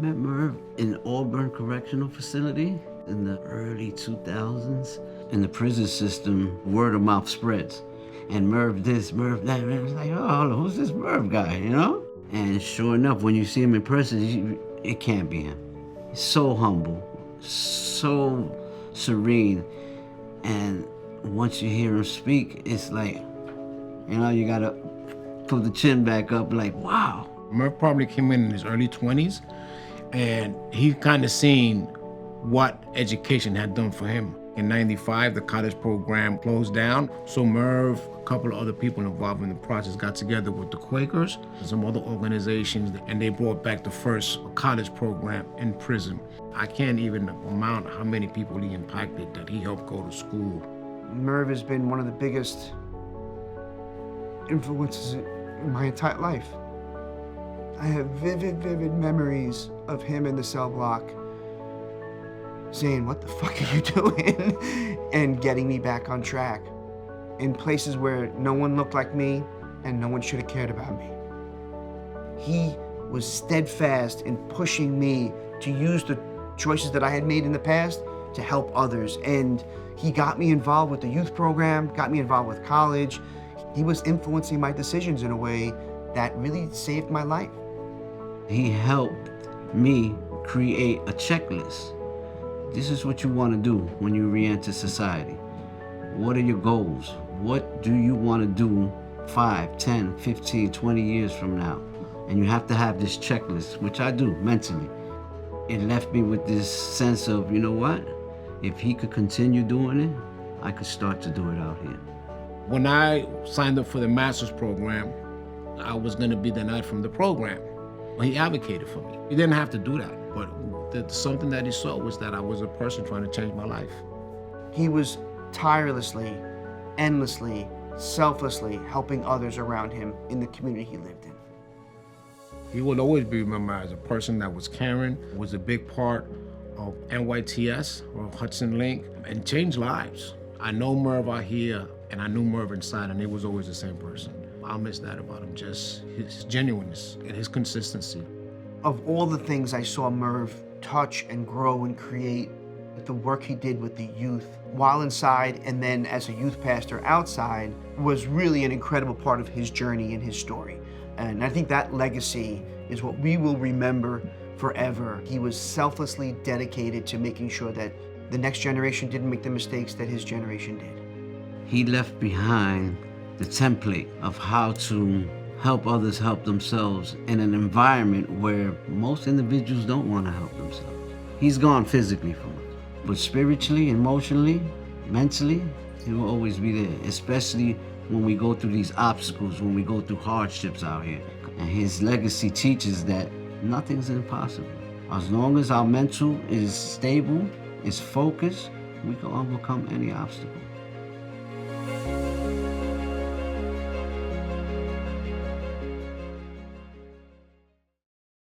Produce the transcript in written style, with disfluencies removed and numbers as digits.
met Merv in Auburn Correctional Facility in the early 2000s. In the prison system, word of mouth spreads. And Merv this, Merv that, and I was like, oh, who's this Merv guy, you know? And sure enough, when you see him in person, it can't be him. He's so humble, so serene. And once you hear him speak, it's like, you know, you gotta put the chin back up like, wow. Merv probably came in his early 20s, and he kind of seen what education had done for him. In '95, the college program closed down, so Merv, a couple of other people involved in the process, got together with the Quakers and some other organizations, and they brought back the first college program in prison. I can't even amount how many people he impacted that he helped go to school. Merv has been one of the biggest influences in my entire life. I have vivid memories of him in the cell block saying, what the fuck are you doing? And getting me back on track in places where no one looked like me and no one should have cared about me. He was steadfast in pushing me to use the choices that I had made in the past to help others. And he got me involved with the youth program, got me involved with college. He was influencing my decisions in a way that really saved my life. He helped me create a checklist. This is what you want to do when you re-enter society. What are your goals? What do you want to do 5, 10, 15, 20 years from now? And you have to have this checklist, which I do mentally. It left me with this sense of, you know what? If he could continue doing it, I could start to do it out here. When I signed up for the master's program, I was going to be denied from the program. He advocated for me. He didn't have to do that, but something that he saw was that I was a person trying to change my life. He was tirelessly, endlessly, selflessly helping others around him in the community he lived in. He will always be remembered as a person that was caring, was a big part of NYTS, or Hudson Link, and changed lives. I know Merv out here, and I knew Merv inside, and he was always the same person. I'll miss that about him, just his genuineness and his consistency. Of all the things I saw Merv touch and grow and create, the work he did with the youth while inside and then as a youth pastor outside was really an incredible part of his journey and his story. And I think that legacy is what we will remember forever. He was selflessly dedicated to making sure that the next generation didn't make the mistakes that his generation did. He left behind the template of how to help others help themselves in an environment where most individuals don't want to help themselves. He's gone physically from us, but spiritually, emotionally, mentally, he will always be there, especially when we go through these obstacles, when we go through hardships out here. And his legacy teaches that nothing's impossible. As long as our mental is stable, is focused, we can overcome any obstacle.